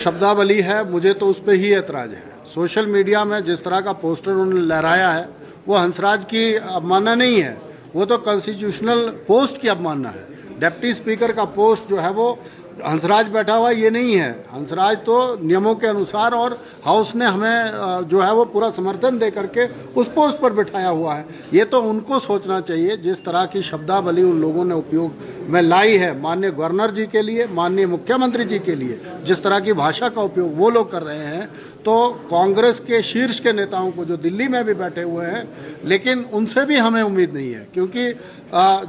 शब्दावली है, मुझे तो उस पर ही एतराज़ है। सोशल मीडिया में जिस तरह का पोस्टर उन्होंने लहराया है वो हंसराज की अवमानना नहीं है, वो तो कॉन्स्टिट्यूशनल पोस्ट की अवमानना है। डिप्टी स्पीकर का पोस्ट जो है वो हंसराज बैठा हुआ ये नहीं है। हंसराज तो नियमों के अनुसार और हाउस ने हमें जो है वो पूरा समर्थन दे करके उस पोस्ट पर बिठाया हुआ है। ये तो उनको सोचना चाहिए। जिस तरह की शब्दावली उन लोगों ने उपयोग में लाई है माननीय गवर्नर जी के लिए, माननीय मुख्यमंत्री जी के लिए, जिस तरह की भाषा का उपयोग वो लोग कर रहे हैं, तो कांग्रेस के शीर्ष के नेताओं को जो दिल्ली में भी बैठे हुए हैं, लेकिन उनसे भी हमें उम्मीद नहीं है। क्योंकि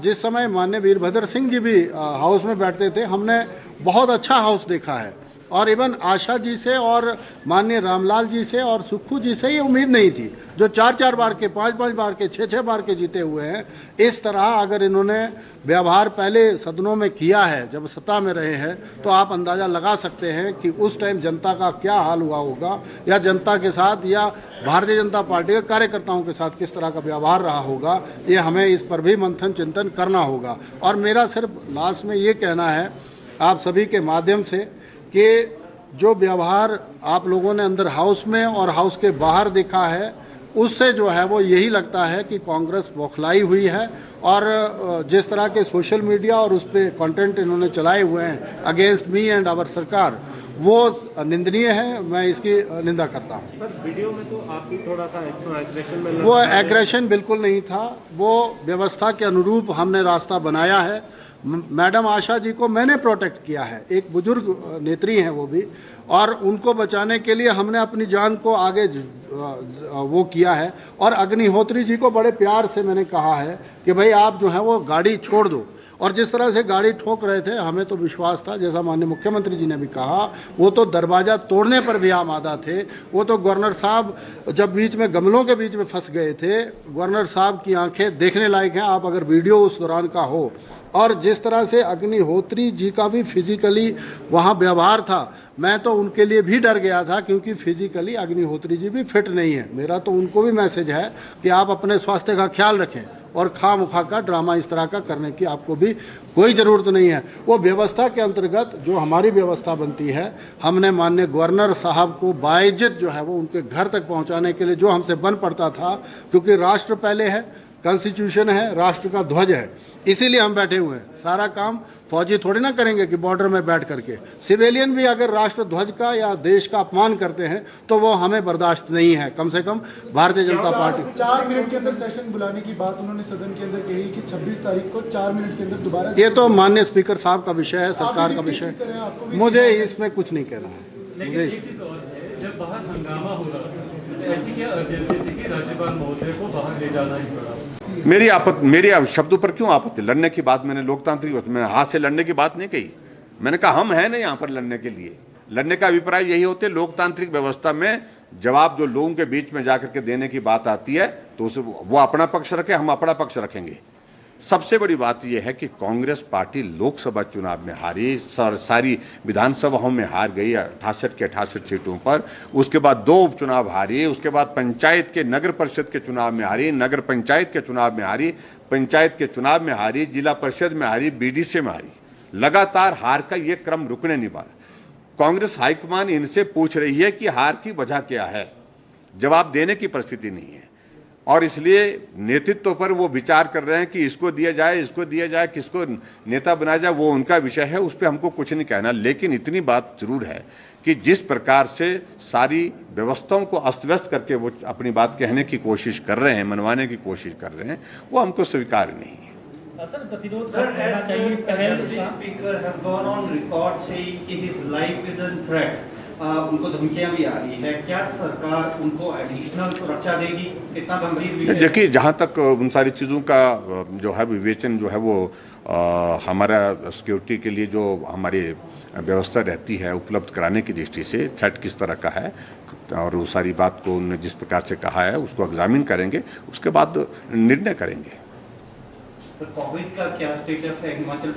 जिस समय माननीय वीरभद्र सिंह जी भी हाउस में बैठते थे, हमने बहुत अच्छा हाउस देखा है। और इवन आशा जी से और माननीय रामलाल जी से और सुक्खू जी से ये उम्मीद नहीं थी, जो 4-4 बार के, 5-5 बार के, 6-6 बार के जीते हुए हैं। इस तरह अगर इन्होंने व्यवहार पहले सदनों में किया है जब सत्ता में रहे हैं, तो आप अंदाज़ा लगा सकते हैं कि उस टाइम जनता का क्या हाल हुआ होगा, या जनता के साथ या भारतीय जनता पार्टी के कार्यकर्ताओं के साथ किस तरह का व्यवहार रहा होगा। ये हमें इस पर भी मंथन चिंतन करना होगा। और मेरा सिर्फ लास्ट में ये कहना है आप सभी के माध्यम से कि जो व्यवहार आप लोगों ने अंदर हाउस में और हाउस के बाहर देखा है, उससे जो है वो यही लगता है कि कांग्रेस बौखलाई हुई है। और जिस तरह के सोशल मीडिया और उस पर कंटेंट इन्होंने चलाए हुए हैं अगेंस्ट मी एंड आवर सरकार, वो निंदनीय है। मैं इसकी निंदा करता हूँ। सर, वीडियो में तो आप भी थोड़ा सा एग्रेशन में वो एग्रेशन बिल्कुल नहीं था, वो व्यवस्था के अनुरूप हमने रास्ता बनाया है। मैडम आशा जी को मैंने प्रोटेक्ट किया है, एक बुजुर्ग नेत्री हैं वो भी, और उनको बचाने के लिए हमने अपनी जान को आगे वो किया है। और अग्निहोत्री जी को बड़े प्यार से मैंने कहा है कि भाई आप जो है वो गाड़ी छोड़ दो। और जिस तरह से गाड़ी ठोक रहे थे, हमें तो विश्वास था, जैसा माननीय मुख्यमंत्री जी ने भी कहा, वो तो दरवाज़ा तोड़ने पर भी आमादा थे। वो तो गवर्नर साहब जब बीच में गमलों के बीच में फंस गए थे, गवर्नर साहब की आंखें देखने लायक हैं। आप अगर वीडियो उस दौरान का हो, और जिस तरह से अग्निहोत्री जी का भी फिजिकली वहाँ व्यवहार था, मैं तो उनके लिए भी डर गया था, क्योंकि फिजिकली अग्निहोत्री जी भी फिट नहीं है। मेरा तो उनको भी मैसेज है कि आप अपने स्वास्थ्य का ख्याल रखें, और खामखा का ड्रामा इस तरह का करने की आपको भी कोई ज़रूरत नहीं है। वो व्यवस्था के अंतर्गत जो हमारी व्यवस्था बनती है, हमने माननीय गवर्नर साहब को बाइज्जत जो है वो उनके घर तक पहुंचाने के लिए जो हमसे बन पड़ता था, क्योंकि राष्ट्र पहले है, कॉन्स्टिट्यूशन है, राष्ट्र का ध्वज है, इसीलिए हम बैठे हुए हैं। सारा काम फौजी थोड़ी ना करेंगे कि बॉर्डर में बैठ करके। सिविलियन भी अगर राष्ट्र ध्वज का या देश का अपमान करते हैं तो वो हमें बर्दाश्त नहीं है। कम से कम भारतीय जनता पार्टी 4 मिनट के अंदर सेशन बुलाने की बात उन्होंने सदन के अंदर कही कि 26 तारीख को 4 मिनट के अंदर दोबारा। ये तो माननीय स्पीकर साहब का विषय है, सरकार का विषय है, मुझे इसमें कुछ नहीं कहना है। मुझे जब बाहर हंगामा हो रहा था, ऐसी क्या अर्जेंसी थी कि राज्यपाल महोदय को बाहर ले जाना ही पड़ा? मेरे शब्दों पर क्यों आपत्ति? लड़ने की बात मैंने लोकतांत्रिक, मैंने हाथ से लड़ने की बात नहीं कही। मैंने कहा हम हैं ना यहाँ पर लड़ने के लिए। लड़ने का अभिप्राय यही होते, लोकतांत्रिक व्यवस्था में जवाब जो लोगों के बीच में जाकर के देने की बात आती है, तो उसे वो अपना पक्ष रखे, हम अपना पक्ष रखेंगे। सबसे बड़ी बात यह है कि कांग्रेस पार्टी लोकसभा चुनाव में हारी, सारी विधानसभाओं में हार गई 68 के 68 सीटों पर। उसके बाद 2 उपचुनाव हारी, उसके बाद पंचायत के, नगर परिषद के चुनाव में हारी, नगर पंचायत के चुनाव में हारी, पंचायत के चुनाव में हारी, जिला परिषद में हारी, बीडीसी में हारी। लगातार हार का ये क्रम रुकने नहीं पा रहा। कांग्रेस हाईकमान इनसे पूछ रही है कि हार की वजह क्या है, जवाब देने की परिस्थिति नहीं है। और इसलिए नेतृत्व पर वो विचार कर रहे हैं कि इसको दिया जाए, इसको दिया जाए, किसको नेता बनाया जाए, वो उनका विषय है, उस पर हमको कुछ नहीं कहना। लेकिन इतनी बात जरूर है कि जिस प्रकार से सारी व्यवस्थाओं को अस्त व्यस्त करके वो अपनी बात कहने की कोशिश कर रहे हैं, मनवाने की कोशिश कर रहे हैं, वो हमको स्वीकार नहीं है। सर, प्रतिरोध करना चाहिए। पहले speaker has gone on record saying कि his life is in threat, उनको धमकियां भी आ रही है। क्या सरकार उनको एडिशनल सुरक्षा देगी? इतना गंभीर विषय। देखिए, जहाँ तक उन सारी चीज़ों का जो है विवेचन जो है वो हमारा सिक्योरिटी के लिए जो हमारी व्यवस्था रहती है उपलब्ध कराने की दृष्टि से, थ्रेट किस तरह का है, और वो सारी बात को उन्होंने जिस प्रकार से कहा है उसको एग्जामिन करेंगे, उसके बाद निर्णय करेंगे। कोविड का क्या स्टेटस है हिमाचल